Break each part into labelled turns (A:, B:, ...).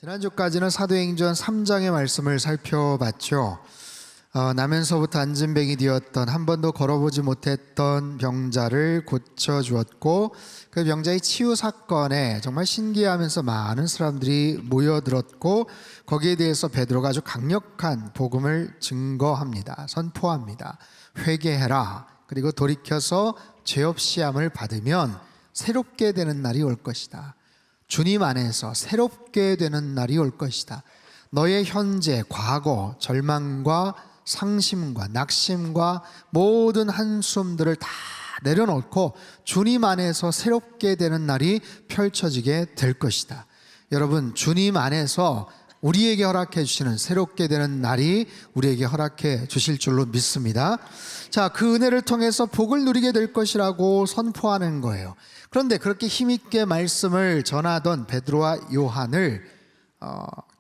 A: 지난주까지는 사도행전 3장의 말씀을 살펴봤죠. 나면서부터 안진뱅이 되었던, 한 번도 걸어보지 못했던 병자를 고쳐주었고, 그 병자의 치유 사건에 정말 신기해하면서 많은 사람들이 모여들었고, 거기에 대해서 베드로가 아주 강력한 복음을 증거합니다. 선포합니다. 회개해라. 그리고 돌이켜서 죄 없이 함을 받으면 새롭게 되는 날이 올 것이다. 주님 안에서 새롭게 되는 날이 올 것이다. 너의 현재, 과거, 절망과 상심과 낙심과 모든 한숨들을 다 내려놓고 주님 안에서 새롭게 되는 날이 펼쳐지게 될 것이다. 여러분, 주님 안에서 우리에게 허락해 주시는 새롭게 되는 날이 우리에게 허락해 주실 줄로 믿습니다. 자, 그 은혜를 통해서 복을 누리게 될 것이라고 선포하는 거예요. 그런데 그렇게 힘있게 말씀을 전하던 베드로와 요한을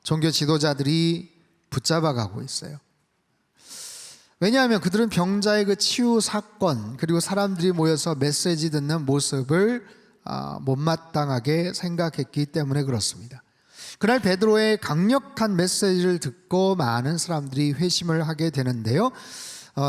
A: 종교 지도자들이 붙잡아가고 있어요. 왜냐하면 그들은 병자의 그 치유 사건, 그리고 사람들이 모여서 메시지 듣는 모습을 못마땅하게 생각했기 때문에 그렇습니다. 그날 베드로의 강력한 메시지를 듣고 많은 사람들이 회심을 하게 되는데요.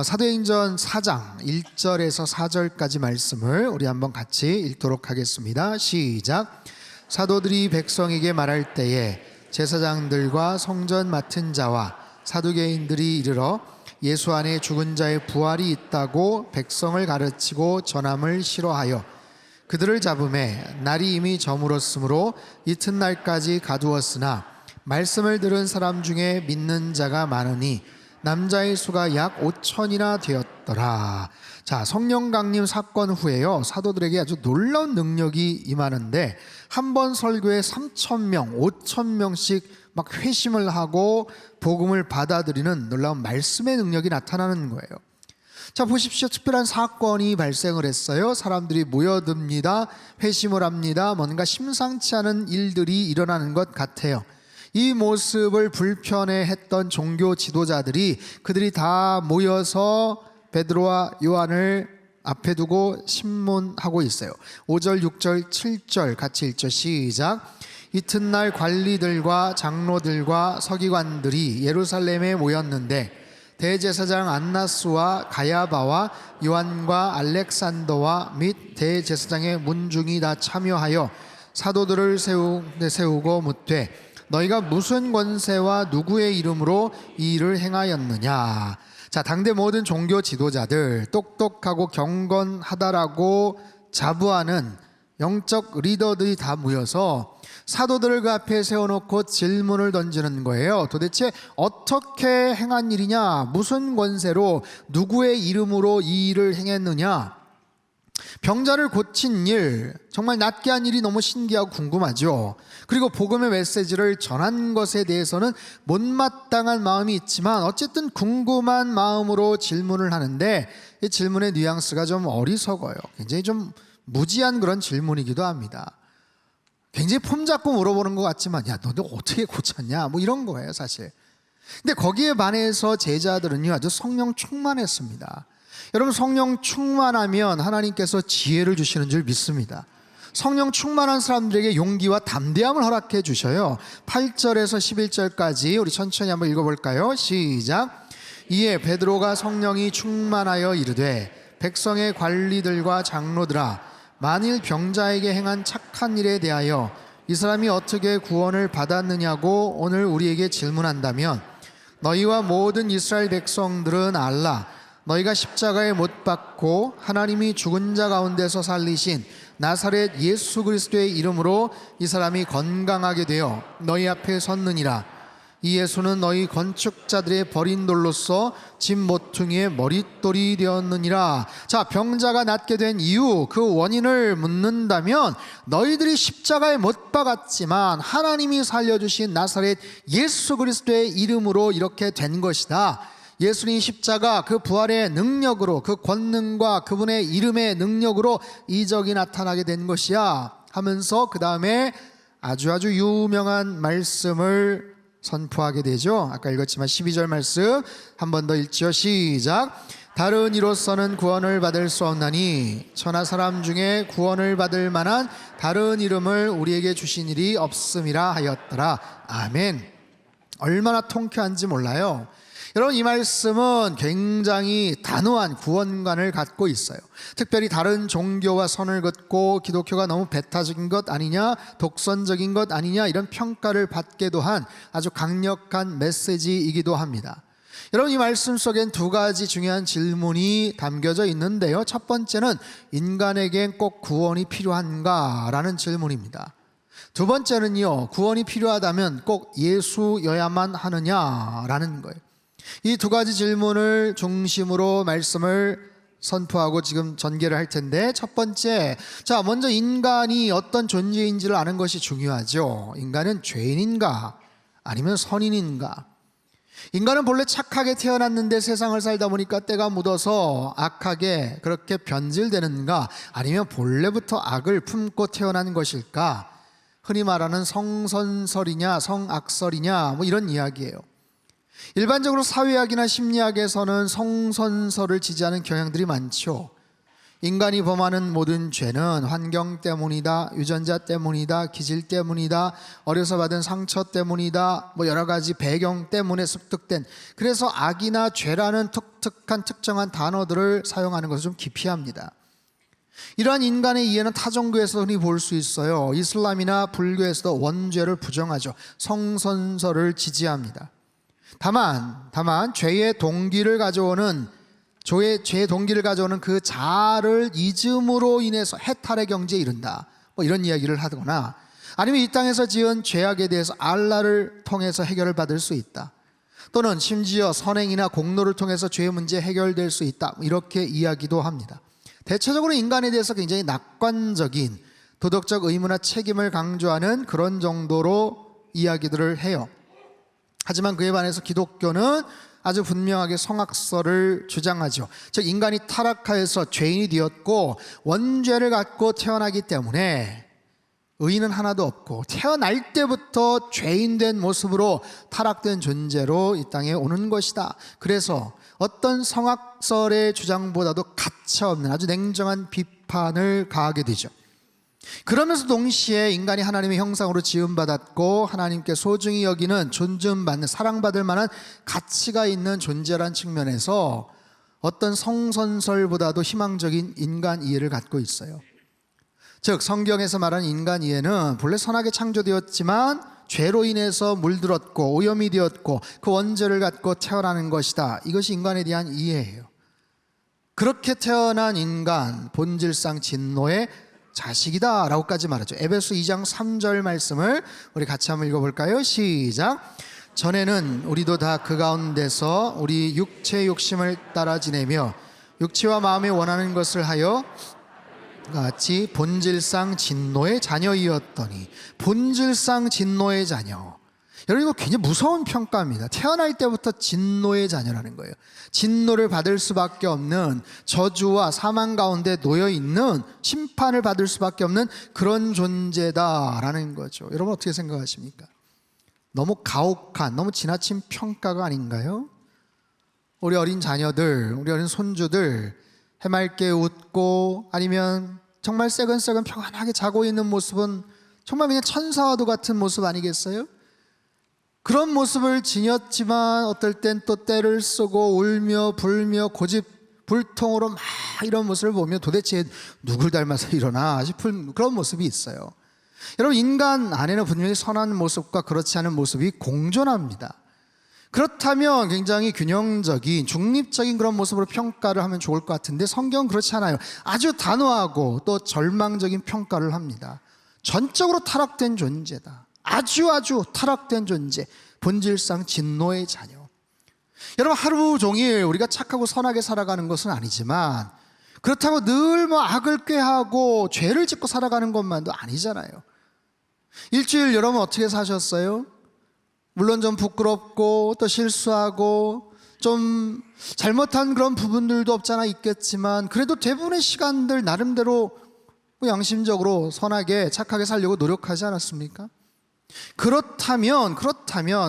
A: 사도행전 4장 1절에서 4절까지 말씀을 우리 한번 같이 읽도록 하겠습니다. 시작. 사도들이 백성에게 말할 때에 제사장들과 성전 맡은 자와 사두개인들이 이르러 예수 안에 죽은 자의 부활이 있다고 백성을 가르치고 전함을 싫어하여 그들을 잡음에 날이 이미 저물었으므로 이튿날까지 가두었으나 말씀을 들은 사람 중에 믿는 자가 많으니 남자의 수가 약 5천이나 되었더라. 자, 성령 강림 사건 후에요, 사도들에게 아주 놀라운 능력이 임하는데 한 번 설교에 3,000명, 5,000명씩 막 회심을 하고 복음을 받아들이는 놀라운 말씀의 능력이 나타나는 거예요. 자, 보십시오. 특별한 사건이 발생을 했어요. 사람들이 모여듭니다. 회심을 합니다. 뭔가 심상치 않은 일들이 일어나는 것 같아요. 이 모습을 불편해했던 종교 지도자들이, 그들이 다 모여서 베드로와 요한을 앞에 두고 신문하고 있어요. 5절, 6절, 7절 같이 읽죠. 시작. 이튿날 관리들과 장로들과 서기관들이 예루살렘에 모였는데 대제사장 안나스와 가야바와 요한과 알렉산더와 및 대제사장의 문중이 다 참여하여 사도들을 세우고 묻되 너희가 무슨 권세와 누구의 이름으로 이 일을 행하였느냐. 자, 당대 모든 종교 지도자들, 똑똑하고 경건하다라고 자부하는 영적 리더들이 다 모여서 사도들을 그 앞에 세워놓고 질문을 던지는 거예요. 도대체 어떻게 행한 일이냐? 무슨 권세로 누구의 이름으로 이 일을 행했느냐? 병자를 고친 일, 정말 낫게 한 일이 너무 신기하고 궁금하죠. 그리고 복음의 메시지를 전한 것에 대해서는 못마땅한 마음이 있지만 어쨌든 궁금한 마음으로 질문을 하는데 이 질문의 뉘앙스가 좀 어리석어요. 굉장히 좀 무지한 그런 질문이기도 합니다. 굉장히 폼 잡고 물어보는 것 같지만, 야, 너네 어떻게 고쳤냐? 뭐 이런 거예요, 사실. 근데 거기에 반해서 제자들은요, 아주 성령 충만했습니다. 여러분, 성령 충만하면 하나님께서 지혜를 주시는 줄 믿습니다. 성령 충만한 사람들에게 용기와 담대함을 허락해 주셔요. 8절에서 11절까지 우리 천천히 한번 읽어볼까요? 시작. 이에 베드로가 성령이 충만하여 이르되 백성의 관리들과 장로들아, 만일 병자에게 행한 착한 일에 대하여 이 사람이 어떻게 구원을 받았느냐고 오늘 우리에게 질문한다면 너희와 모든 이스라엘 백성들은 알라. 너희가 십자가에 못 박고 하나님이 죽은 자 가운데서 살리신 나사렛 예수 그리스도의 이름으로 이 사람이 건강하게 되어 너희 앞에 섰느니라. 이 예수는 너희 건축자들의 버린 돌로서 집 모퉁이의 머릿돌이 되었느니라. 자, 병자가 낫게 된 이유, 그 원인을 묻는다면 너희들이 십자가에 못 박았지만 하나님이 살려주신 나사렛 예수 그리스도의 이름으로 이렇게 된 것이다. 예수님 십자가 그 부활의 능력으로, 그 권능과 그분의 이름의 능력으로 이적이 나타나게 된 것이야 하면서 그 다음에 아주 유명한 말씀을 선포하게 되죠. 아까 읽었지만 12절 말씀 한 번 더 읽죠. 시작. 다른 이로서는 구원을 받을 수 없나니 천하 사람 중에 구원을 받을 만한 다른 이름을 우리에게 주신 일이 없음이라 하였더라. 아멘. 얼마나 통쾌한지 몰라요. 여러분, 이 말씀은 굉장히 단호한 구원관을 갖고 있어요. 특별히 다른 종교와 선을 긋고 기독교가 너무 배타적인 것 아니냐, 독선적인 것 아니냐, 이런 평가를 받게도 한 아주 강력한 메시지이기도 합니다. 여러분, 이 말씀 속엔 두 가지 중요한 질문이 담겨져 있는데요. 첫 번째는 인간에겐 꼭 구원이 필요한가? 라는 질문입니다. 두 번째는요, 구원이 필요하다면 꼭 예수여야만 하느냐라는 거예요. 이 두 가지 질문을 중심으로 말씀을 선포하고 지금 전개를 할 텐데, 첫 번째, 자, 먼저 인간이 어떤 존재인지를 아는 것이 중요하죠. 인간은 죄인인가 아니면 선인인가? 인간은 본래 착하게 태어났는데 세상을 살다 보니까 때가 묻어서 악하게 그렇게 변질되는가, 아니면 본래부터 악을 품고 태어난 것일까? 흔히 말하는 성선설이냐 성악설이냐, 뭐 이런 이야기예요. 일반적으로 사회학이나 심리학에서는 성선설을 지지하는 경향들이 많죠. 인간이 범하는 모든 죄는 환경 때문이다, 유전자 때문이다, 기질 때문이다, 어려서 받은 상처 때문이다, 뭐 여러 가지 배경 때문에 습득된, 그래서 악이나 죄라는 독특한 특정한 단어들을 사용하는 것을 좀 기피합니다. 이러한 인간의 이해는 타 종교에서 흔히 볼 수 있어요. 이슬람이나 불교에서도 원죄를 부정하죠. 성선설을 지지합니다. 다만 죄의 동기를 가져오는 그 자아를 잊음으로 인해서 해탈의 경지에 이른다, 뭐 이런 이야기를 하거나, 아니면 이 땅에서 지은 죄악에 대해서 알라를 통해서 해결을 받을 수 있다, 또는 심지어 선행이나 공로를 통해서 죄의 문제 해결될 수 있다, 이렇게 이야기도 합니다. 대체적으로 인간에 대해서 굉장히 낙관적인 도덕적 의무나 책임을 강조하는 그런 정도로 이야기들을 해요. 하지만 그에 반해서 기독교는 아주 분명하게 성악설을 주장하죠. 즉, 인간이 타락하여서 죄인이 되었고 원죄를 갖고 태어나기 때문에 의인은 하나도 없고 태어날 때부터 죄인된 모습으로 타락된 존재로 이 땅에 오는 것이다. 그래서 어떤 성악설의 주장보다도 가차없는 아주 냉정한 비판을 가하게 되죠. 그러면서 동시에 인간이 하나님의 형상으로 지음받았고 하나님께 소중히 여기는, 존중받는, 사랑받을 만한 가치가 있는 존재란 측면에서 어떤 성선설보다도 희망적인 인간 이해를 갖고 있어요. 즉, 성경에서 말하는 인간 이해는 본래 선하게 창조되었지만 죄로 인해서 물들었고 오염이 되었고 그 원죄를 갖고 태어나는 것이다. 이것이 인간에 대한 이해예요. 그렇게 태어난 인간, 본질상 진노의 자식이다 라고까지 말하죠. 에베소 2장 3절 말씀을 우리 같이 한번 읽어볼까요? 시작. 전에는 우리도 다 그 가운데서 우리 육체의 욕심을 따라 지내며 육체와 마음에 원하는 것을 하여 같이 본질상 진노의 자녀이었더니. 본질상 진노의 자녀, 여러분, 이거 굉장히 무서운 평가입니다. 태어날 때부터 진노의 자녀라는 거예요. 진노를 받을 수밖에 없는, 저주와 사망 가운데 놓여있는, 심판을 받을 수밖에 없는 그런 존재다라는 거죠. 여러분, 어떻게 생각하십니까? 너무 가혹한, 너무 지나친 평가가 아닌가요? 우리 어린 자녀들, 우리 어린 손주들 해맑게 웃고 아니면 정말 새근새근 평안하게 자고 있는 모습은 정말 그냥 천사와도 같은 모습 아니겠어요? 그런 모습을 지녔지만 어떨 땐 또 때를 쓰고 울며 불며 고집불통으로 막 이런 모습을 보면 도대체 누굴 닮아서 이러나 싶은 그런 모습이 있어요. 여러분, 인간 안에는 분명히 선한 모습과 그렇지 않은 모습이 공존합니다. 그렇다면 굉장히 균형적인, 중립적인 그런 모습으로 평가를 하면 좋을 것 같은데 성경은 그렇지 않아요. 아주 단호하고 또 절망적인 평가를 합니다. 전적으로 타락된 존재다. 아주 타락된 존재, 본질상 진노의 자녀. 여러분, 하루 종일 우리가 착하고 선하게 살아가는 것은 아니지만 그렇다고 늘 뭐 악을 꾀하고 죄를 짓고 살아가는 것만도 아니잖아요. 일주일 여러분 어떻게 사셨어요? 물론 좀 부끄럽고 또 실수하고 좀 잘못한 그런 부분들도 없잖아 있겠지만 그래도 대부분의 시간들 나름대로 양심적으로 선하게 착하게 살려고 노력하지 않았습니까? 그렇다면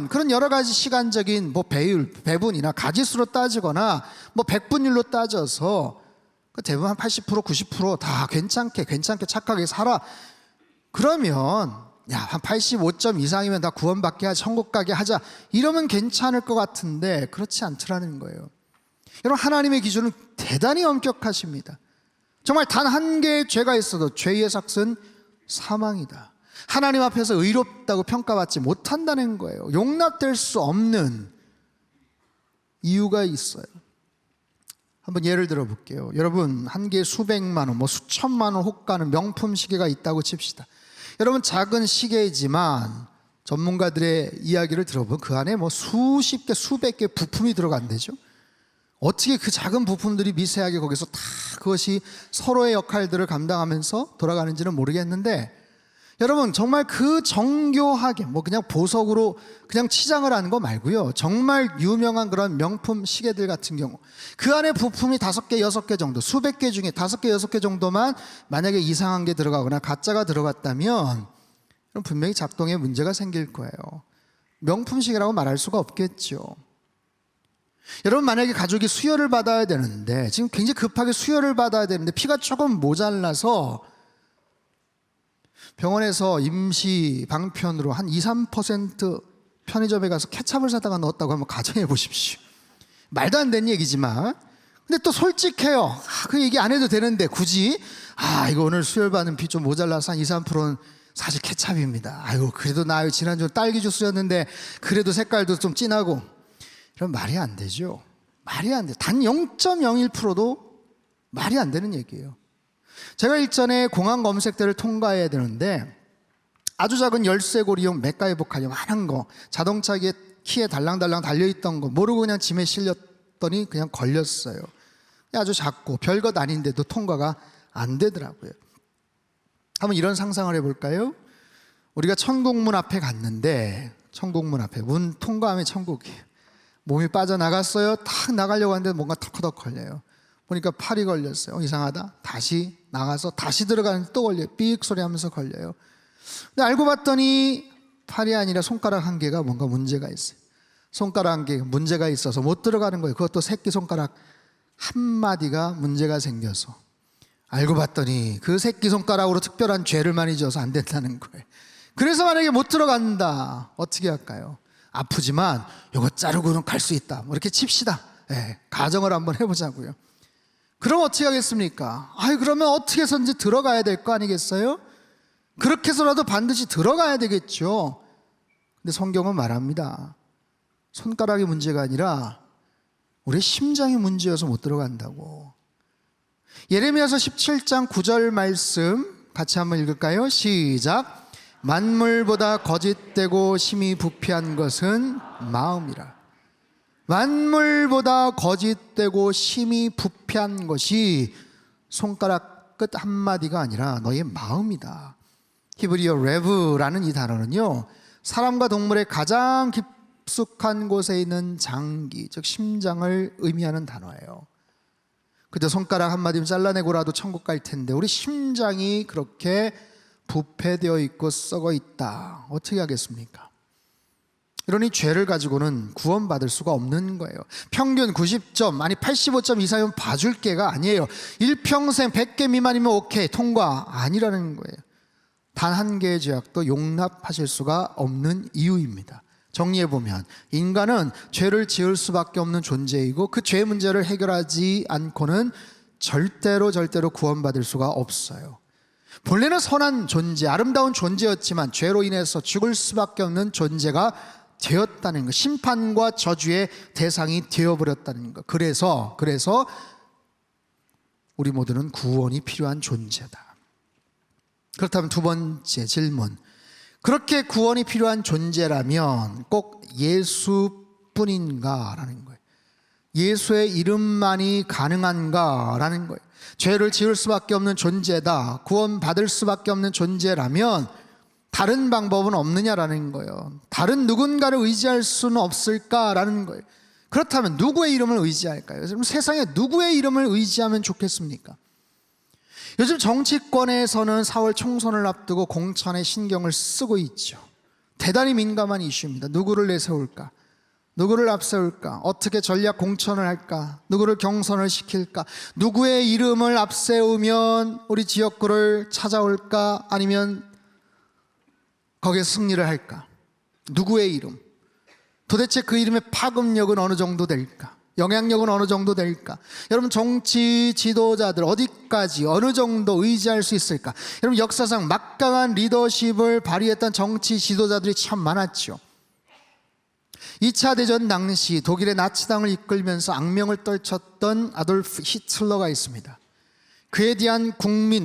A: 그런 여러 가지 시간적인 뭐 배분이나 가지수로 따지거나 뭐 백분율로 따져서 대부분 한 80% 90%다 괜찮게 착하게 살아. 그러면 한 85점 이상이면 다 구원받게 하자, 천국 가게 하자, 이러면 괜찮을 것 같은데 그렇지 않더라는 거예요. 여러분, 하나님의 기준은 대단히 엄격하십니다. 정말 단 한 개의 죄가 있어도 죄의 삭은 사망이다. 하나님 앞에서 의롭다고 평가받지 못한다는 거예요. 용납될 수 없는 이유가 있어요. 한번 예를 들어 볼게요. 여러분, 한 개에 수백만 원, 뭐 수천만 원 호가는 명품 시계가 있다고 칩시다. 여러분, 작은 시계이지만 전문가들의 이야기를 들어보면 그 안에 뭐 수십 개, 수백 개 부품이 들어간대죠. 어떻게 그 작은 부품들이 미세하게 거기서 다 그것이 서로의 역할들을 감당하면서 돌아가는지는 모르겠는데, 여러분, 정말 그 정교하게 뭐 그냥 보석으로 그냥 치장을 하는 거 말고요, 정말 유명한 그런 명품 시계들 같은 경우 그 안에 부품이 5개, 6개 정도, 수백 개 중에 5개, 6개 정도만 만약에 이상한 게 들어가거나 가짜가 들어갔다면 그럼 분명히 작동에 문제가 생길 거예요. 명품 시계라고 말할 수가 없겠죠. 여러분, 만약에 가족이 수혈을 받아야 되는데, 지금 굉장히 급하게 수혈을 받아야 되는데 피가 조금 모자라서 병원에서 임시 방편으로 한 2, 3% 편의점에 가서 케찹을 사다가 넣었다고 한번 가정해 보십시오. 말도 안 되는 얘기지만, 근데 또 솔직해요. 그 얘기 안 해도 되는데 굳이 이거 오늘 수혈받은 피 좀 모자라서 한 2, 3%는 사실 케찹입니다. 아이고, 그래도 나요, 지난주 딸기 주스였는데 그래도 색깔도 좀 진하고. 이런 말이 안 되죠. 말이 안 돼. 단 0.01%도 말이 안 되는 얘기예요. 제가 일전에 공항 검색대를 통과해야 되는데 아주 작은 열쇠고리용 맥가이버 칼 요만한 거, 자동차 키에 달랑달랑 달려있던 거 모르고 그냥 짐에 실렸더니 그냥 걸렸어요. 아주 작고 별것 아닌데도 통과가 안 되더라고요. 한번 이런 상상을 해볼까요? 우리가 천국문 앞에 갔는데, 천국문 앞에 문 통과하면 천국이에요. 몸이 빠져나갔어요. 탁 나가려고 하는데 뭔가 턱커덕 걸려요. 보니까 팔이 걸렸어요. 이상하다. 다시 나가서 다시 들어가는데 또 걸려요. 삑 소리 하면서 걸려요. 근데 알고 봤더니 팔이 아니라 손가락 한 개가 뭔가 문제가 있어요. 손가락 한 개가 문제가 있어서 못 들어가는 거예요. 그것도 새끼손가락 한 마디가 문제가 생겨서. 알고 봤더니 그 새끼손가락으로 특별한 죄를 많이 지어서 안 된다는 거예요. 그래서 만약에 못 들어간다, 어떻게 할까요? 아프지만 이거 자르고는 갈 수 있다, 뭐 이렇게 칩시다. 가정을 한번 해보자고요. 그럼 어떻게 하겠습니까? 그러면 어떻게 해서든지 들어가야 될 거 아니겠어요? 그렇게 해서라도 반드시 들어가야 되겠죠. 근데 성경은 말합니다. 손가락이 문제가 아니라 우리 심장이 문제여서 못 들어간다고. 예레미야서 17장 9절 말씀 같이 한번 읽을까요? 시작. 만물보다 거짓되고 심히 부패한 것은 마음이라. 만물보다 거짓되고 심히 부패한 것이 손가락 끝 한마디가 아니라 너의 마음이다. 히브리어 레브라는 이 단어는요, 사람과 동물의 가장 깊숙한 곳에 있는 장기, 즉 심장을 의미하는 단어예요. 그저 손가락 한마디면 잘라내고라도 천국 갈 텐데 우리 심장이 그렇게 부패되어 있고 썩어 있다. 어떻게 하겠습니까? 이러니 죄를 가지고는 구원받을 수가 없는 거예요. 평균 90점, 아니 85점 이상이면 봐줄게가 아니에요. 일평생 100개 미만이면 오케이, 통과, 아니라는 거예요. 단 한 개의 죄악도 용납하실 수가 없는 이유입니다. 정리해보면 인간은 죄를 지을 수밖에 없는 존재이고 그 죄 문제를 해결하지 않고는 절대로 구원받을 수가 없어요. 본래는 선한 존재, 아름다운 존재였지만 죄로 인해서 죽을 수밖에 없는 존재가 되었다는 것, 심판과 저주의 대상이 되어버렸다는 것. 그래서 우리 모두는 구원이 필요한 존재다. 그렇다면 두 번째 질문, 그렇게 구원이 필요한 존재라면 꼭 예수뿐인가? 라는 거예요. 예수의 이름만이 가능한가? 라는 거예요. 죄를 지을 수밖에 없는 존재다, 구원받을 수밖에 없는 존재라면 다른 방법은 없느냐라는 거예요. 다른 누군가를 의지할 수는 없을까라는 거예요. 그렇다면 누구의 이름을 의지할까요? 그럼 세상에 누구의 이름을 의지하면 좋겠습니까? 요즘 정치권에서는 4월 총선을 앞두고 공천에 신경을 쓰고 있죠. 대단히 민감한 이슈입니다. 누구를 내세울까? 누구를 앞세울까? 어떻게 전략 공천을 할까? 누구를 경선을 시킬까? 누구의 이름을 앞세우면 우리 지역구를 찾아올까? 아니면 거기에 승리를 할까? 누구의 이름? 도대체 그 이름의 파급력은 어느 정도 될까? 영향력은 어느 정도 될까? 여러분, 정치 지도자들 어디까지 어느 정도 의지할 수 있을까? 여러분, 역사상 막강한 리더십을 발휘했던 정치 지도자들이 참 많았죠. 2차 대전 당시 독일의 나치당을 이끌면서 악명을 떨쳤던 아돌프 히틀러가 있습니다. 그에 대한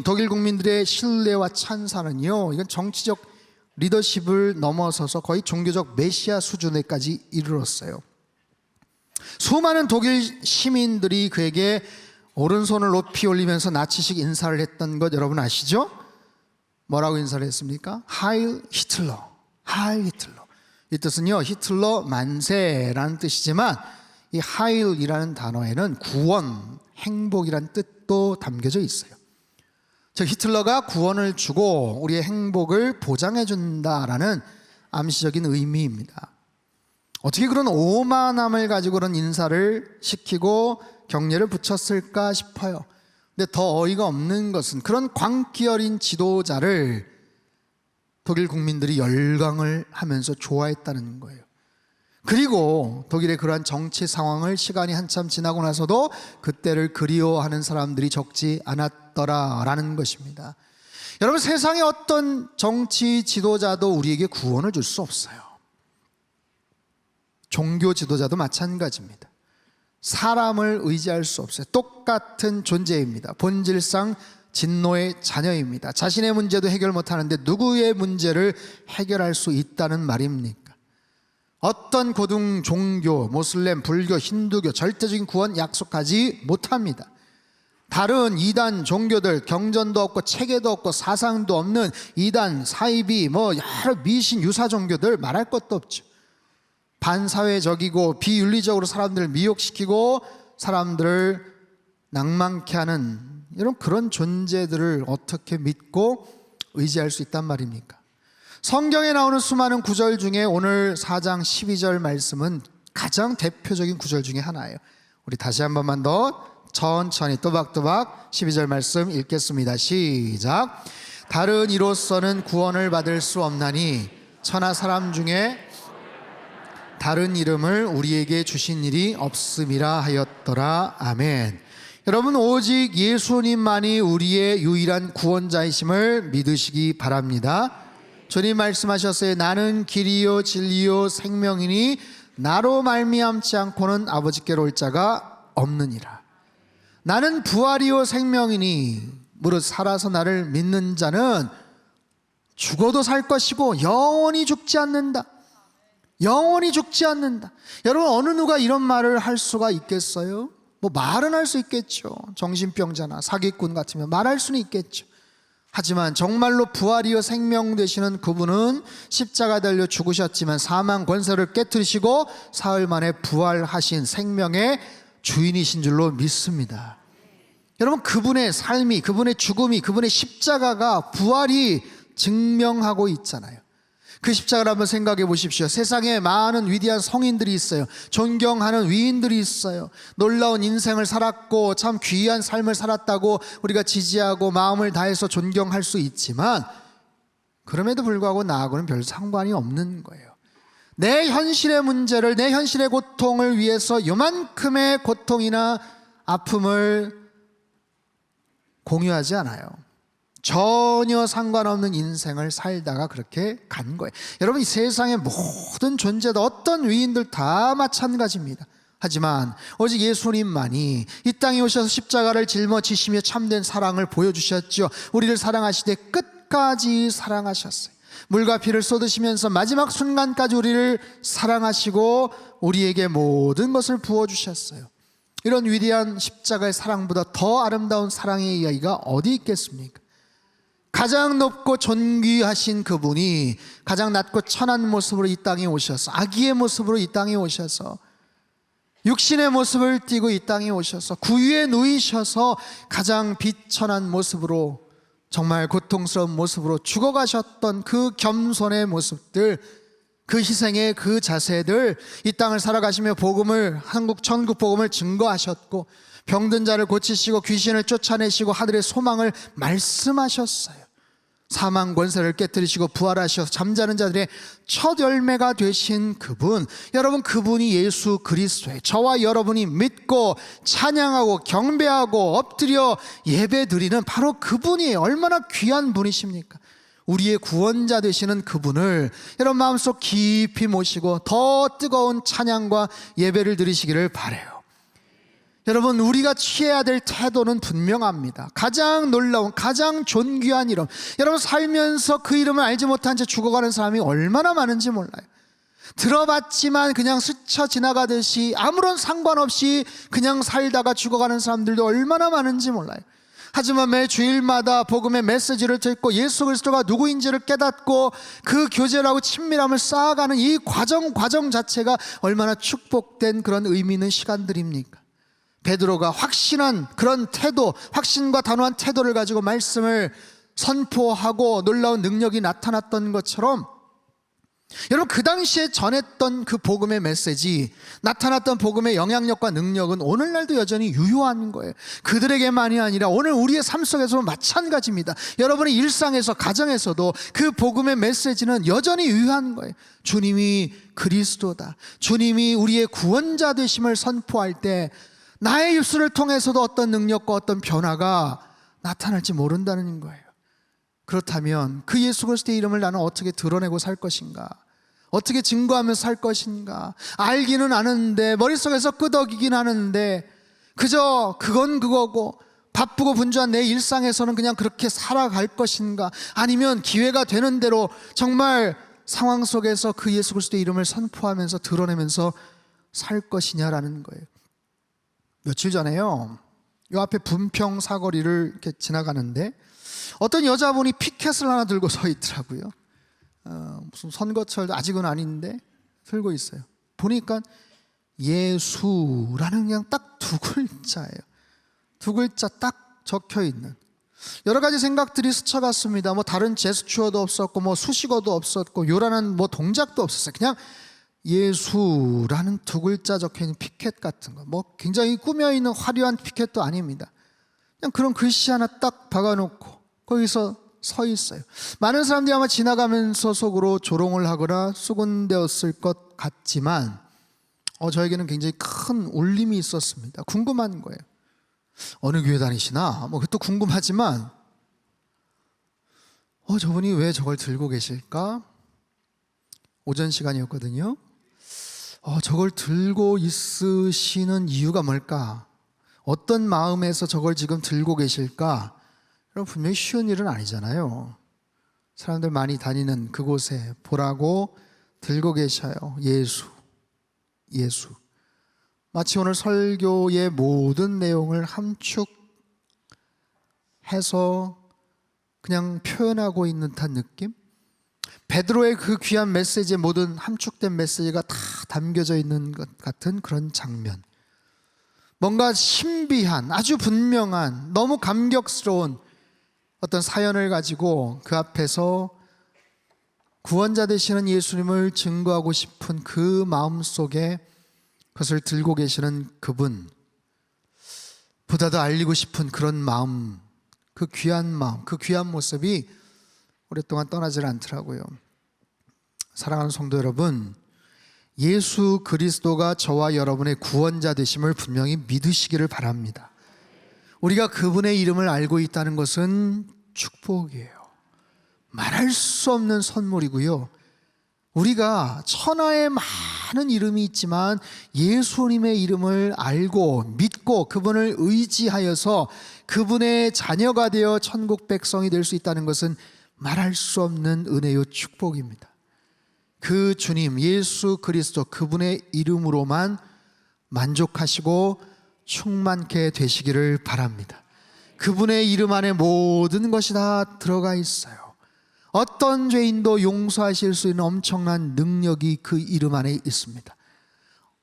A: 독일 국민들의 신뢰와 찬사는요, 이건 정치적 리더십을 넘어서서 거의 종교적 메시아 수준에까지 이르렀어요. 수많은 독일 시민들이 그에게 오른손을 높이 올리면서 나치식 인사를 했던 것 여러분 아시죠? 뭐라고 인사를 했습니까? 하일 히틀러, 하일 히틀러. 이 뜻은요, 히틀러 만세라는 뜻이지만 이 하일이라는 단어에는 구원, 행복이라는 뜻도 담겨져 있어요. 즉 히틀러가 구원을 주고 우리의 행복을 보장해 준다라는 암시적인 의미입니다. 어떻게 그런 오만함을 가지고 그런 인사를 시키고 경례를 붙였을까 싶어요. 근데 더 어이가 없는 것은 그런 광기 어린 지도자를 독일 국민들이 열광을 하면서 좋아했다는 거예요. 그리고 독일의 그러한 정치 상황을 시간이 한참 지나고 나서도 그때를 그리워하는 사람들이 적지 않았더라라는 것입니다. 여러분, 세상의 어떤 정치 지도자도 우리에게 구원을 줄 수 없어요. 종교 지도자도 마찬가지입니다. 사람을 의지할 수 없어요. 똑같은 존재입니다. 본질상 진노의 자녀입니다. 자신의 문제도 해결 못하는데 누구의 문제를 해결할 수 있다는 말입니까? 어떤 고등 종교, 모슬렘, 불교, 힌두교 절대적인 구원 약속하지 못합니다. 다른 이단 종교들 경전도 없고 체계도 없고 사상도 없는 이단, 사이비, 여러 미신 유사 종교들 말할 것도 없죠. 반사회적이고 비윤리적으로 사람들을 미혹시키고 사람들을 낭만케 하는 이런 그런 존재들을 어떻게 믿고 의지할 수 있단 말입니까? 성경에 나오는 수많은 구절 중에 오늘 4장 12절 말씀은 가장 대표적인 구절 중에 하나예요. 우리 다시 한 번만 더 천천히 또박또박 12절 말씀 읽겠습니다. 시작. 다른 이로서는 구원을 받을 수 없나니 천하 사람 중에 다른 이름을 우리에게 주신 일이 없음이라 하였더라. 아멘. 여러분, 오직 예수님만이 우리의 유일한 구원자이심을 믿으시기 바랍니다. 주님 말씀하셨어요. 나는 길이요 진리요 생명이니 나로 말미암지 않고는 아버지께로 올 자가 없느니라. 나는 부활이요 생명이니 무릇 살아서 나를 믿는 자는 죽어도 살 것이고 영원히 죽지 않는다. 영원히 죽지 않는다. 여러분, 어느 누가 이런 말을 할 수가 있겠어요? 말은 할 수 있겠죠. 정신병자나 사기꾼 같으면 말할 수는 있겠죠. 하지만 정말로 부활이요 생명 되시는 그분은 십자가 달려 죽으셨지만 사망 권세를 깨뜨리시고 사흘 만에 부활하신 생명의 주인이신 줄로 믿습니다. 여러분, 그분의 삶이, 그분의 죽음이, 그분의 십자가가 부활이 증명하고 있잖아요. 그 십자가를 한번 생각해 보십시오. 세상에 많은 위대한 성인들이 있어요. 존경하는 위인들이 있어요. 놀라운 인생을 살았고 참 귀한 삶을 살았다고 우리가 지지하고 마음을 다해서 존경할 수 있지만 그럼에도 불구하고 나하고는 별 상관이 없는 거예요. 내 현실의 문제를, 내 현실의 고통을 위해서 요만큼의 고통이나 아픔을 공유하지 않아요. 전혀 상관없는 인생을 살다가 그렇게 간 거예요. 여러분, 이 세상의 모든 존재도 어떤 위인들 다 마찬가지입니다. 하지만 오직 예수님만이 이 땅에 오셔서 십자가를 짊어지시며 참된 사랑을 보여주셨죠. 우리를 사랑하시되 끝까지 사랑하셨어요. 물과 피를 쏟으시면서 마지막 순간까지 우리를 사랑하시고 우리에게 모든 것을 부어주셨어요. 이런 위대한 십자가의 사랑보다 더 아름다운 사랑의 이야기가 어디 있겠습니까? 가장 높고 존귀하신 그분이 가장 낮고 천한 모습으로 이 땅에 오셔서, 아기의 모습으로 이 땅에 오셔서, 육신의 모습을 띠고 이 땅에 오셔서 구유에 누이셔서 가장 비천한 모습으로, 정말 고통스러운 모습으로 죽어가셨던 그 겸손의 모습들, 그 희생의 그 자세들, 이 땅을 살아가시며 복음을, 한국 천국 복음을 증거하셨고, 병든 자를 고치시고 귀신을 쫓아내시고 하늘의 소망을 말씀하셨어요. 사망 권세를 깨뜨리시고 부활하셔서 잠자는 자들의 첫 열매가 되신 그분, 여러분, 그분이 예수 그리스도예요. 저와 여러분이 믿고 찬양하고 경배하고 엎드려 예배드리는 바로 그분이에요. 얼마나 귀한 분이십니까? 우리의 구원자 되시는 그분을 여러분 마음속 깊이 모시고 더 뜨거운 찬양과 예배를 드리시기를 바라요. 여러분, 우리가 취해야 될 태도는 분명합니다. 가장 놀라운, 가장 존귀한 이름, 여러분 살면서 그 이름을 알지 못한 채 죽어가는 사람이 얼마나 많은지 몰라요. 들어봤지만 그냥 스쳐 지나가듯이 아무런 상관없이 그냥 살다가 죽어가는 사람들도 얼마나 많은지 몰라요. 하지만 매 주일마다 복음의 메시지를 듣고 예수 그리스도가 누구인지를 깨닫고 그 교제라고 친밀함을 쌓아가는 이 과정 자체가 얼마나 축복된 그런 의미 있는 시간들입니까? 베드로가 확신한 그런 태도, 확신과 단호한 태도를 가지고 말씀을 선포하고 놀라운 능력이 나타났던 것처럼, 여러분 그 당시에 전했던 그 복음의 메시지, 나타났던 복음의 영향력과 능력은 오늘날도 여전히 유효한 거예요. 그들에게만이 아니라 오늘 우리의 삶 속에서도 마찬가지입니다. 여러분의 일상에서, 가정에서도 그 복음의 메시지는 여전히 유효한 거예요. 주님이 그리스도다, 주님이 우리의 구원자 되심을 선포할 때 나의 입술을 통해서도 어떤 능력과 어떤 변화가 나타날지 모른다는 거예요. 그렇다면 그 예수 그리스도의 이름을 나는 어떻게 드러내고 살 것인가? 어떻게 증거하며 살 것인가? 알기는 아는데, 머릿속에서 끄덕이긴 하는데, 그저 그건 그거고 바쁘고 분주한 내 일상에서는 그냥 그렇게 살아갈 것인가? 아니면 기회가 되는 대로 정말 상황 속에서 그 예수 그리스도의 이름을 선포하면서 드러내면서 살 것이냐라는 거예요. 며칠 전에요, 이 앞에 분평 사거리를 이렇게 지나가는데 어떤 여자분이 피켓을 하나 들고 서 있더라고요. 무슨 선거철 아직은 아닌데 들고 있어요. 보니까 예수라는 그냥 딱 두 글자예요. 두 글자 딱 적혀 있는. 여러 가지 생각들이 스쳐갔습니다. 뭐 다른 제스처도 없었고, 뭐 수식어도 없었고, 요란한 뭐 동작도 없었어요. 그냥 예수라는 두 글자 적혀있는 피켓 같은 거, 뭐 굉장히 꾸며있는 화려한 피켓도 아닙니다. 그냥 그런 글씨 하나 딱 박아놓고 거기서 서 있어요. 많은 사람들이 아마 지나가면서 속으로 조롱을 하거나 수군대었을 것 같지만 저에게는 굉장히 큰 울림이 있었습니다. 궁금한 거예요. 어느 교회 다니시나? 뭐 그것도 궁금하지만 저분이 왜 저걸 들고 계실까? 오전 시간이었거든요. 저걸 들고 있으시는 이유가 뭘까? 어떤 마음에서 저걸 지금 들고 계실까? 그럼 분명히 쉬운 일은 아니잖아요. 사람들 많이 다니는 그곳에 보라고 들고 계셔요. 예수. 마치 오늘 설교의 모든 내용을 함축해서 그냥 표현하고 있는 듯한 느낌? 베드로의 그 귀한 메시지의 모든 함축된 메시지가 다 담겨져 있는 것 같은 그런 장면. 뭔가 신비한, 아주 분명한, 너무 감격스러운 어떤 사연을 가지고 그 앞에서 구원자 되시는 예수님을 증거하고 싶은 그 마음 속에 그것을 들고 계시는 그분, 보다 더 알리고 싶은 그런 마음, 그 귀한 마음, 그 귀한 모습이 오랫동안 떠나질 않더라고요. 사랑하는 성도 여러분, 예수 그리스도가 저와 여러분의 구원자 되심을 분명히 믿으시기를 바랍니다. 우리가 그분의 이름을 알고 있다는 것은 축복이에요. 말할 수 없는 선물이고요. 우리가 천하에 많은 이름이 있지만 예수님의 이름을 알고 믿고 그분을 의지하여서 그분의 자녀가 되어 천국 백성이 될 수 있다는 것은 말할 수 없는 은혜요 축복입니다. 그 주님 예수 그리스도, 그분의 이름으로만 만족하시고 충만케 되시기를 바랍니다. 그분의 이름 안에 모든 것이 다 들어가 있어요. 어떤 죄인도 용서하실 수 있는 엄청난 능력이 그 이름 안에 있습니다.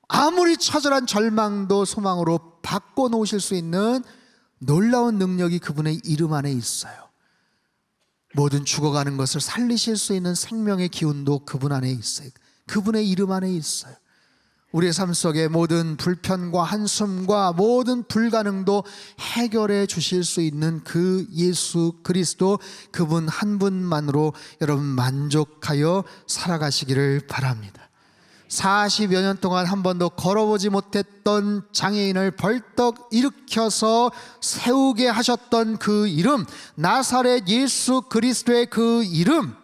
A: 아무리 처절한 절망도 소망으로 바꿔놓으실 수 있는 놀라운 능력이 그분의 이름 안에 있어요. 모든 죽어가는 것을 살리실 수 있는 생명의 기운도 그분 안에 있어요. 그분의 이름 안에 있어요. 우리의 삶 속에 모든 불편과 한숨과 모든 불가능도 해결해 주실 수 있는 그 예수 그리스도, 그분 한 분만으로 여러분 만족하여 살아가시기를 바랍니다. 40여 년 동안 한 번도 걸어보지 못했던 장애인을 벌떡 일으켜서 세우게 하셨던 그 이름, 나사렛 예수 그리스도의 그 이름,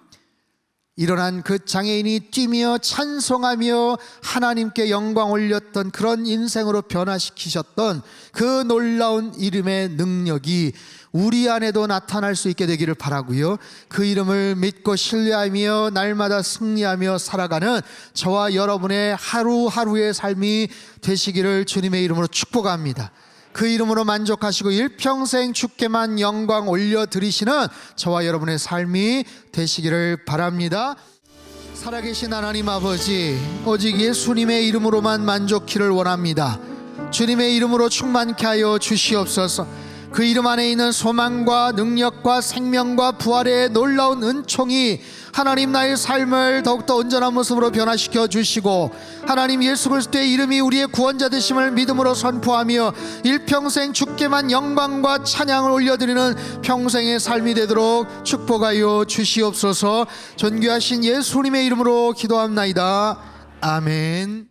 A: 일어난 그 장애인이 뛰며 찬송하며 하나님께 영광 올렸던 그런 인생으로 변화시키셨던 그 놀라운 이름의 능력이 우리 안에도 나타날 수 있게 되기를 바라고요. 그 이름을 믿고 신뢰하며 날마다 승리하며 살아가는 저와 여러분의 하루하루의 삶이 되시기를 주님의 이름으로 축복합니다. 그 이름으로 만족하시고 일평생 주께만 영광 올려드리시는 저와 여러분의 삶이 되시기를 바랍니다. 살아계신 하나님 아버지, 오직 예수님의 이름으로만 만족키를 원합니다. 주님의 이름으로 충만케 하여 주시옵소서. 그 이름 안에 있는 소망과 능력과 생명과 부활의 놀라운 은총이 하나님 나의 삶을 더욱더 온전한 모습으로 변화시켜 주시고, 하나님 예수 그리스도의 이름이 우리의 구원자 되심을 믿음으로 선포하며 일평생 주께만 영광과 찬양을 올려드리는 평생의 삶이 되도록 축복하여 주시옵소서. 존귀하신 예수님의 이름으로 기도합나이다. 아멘.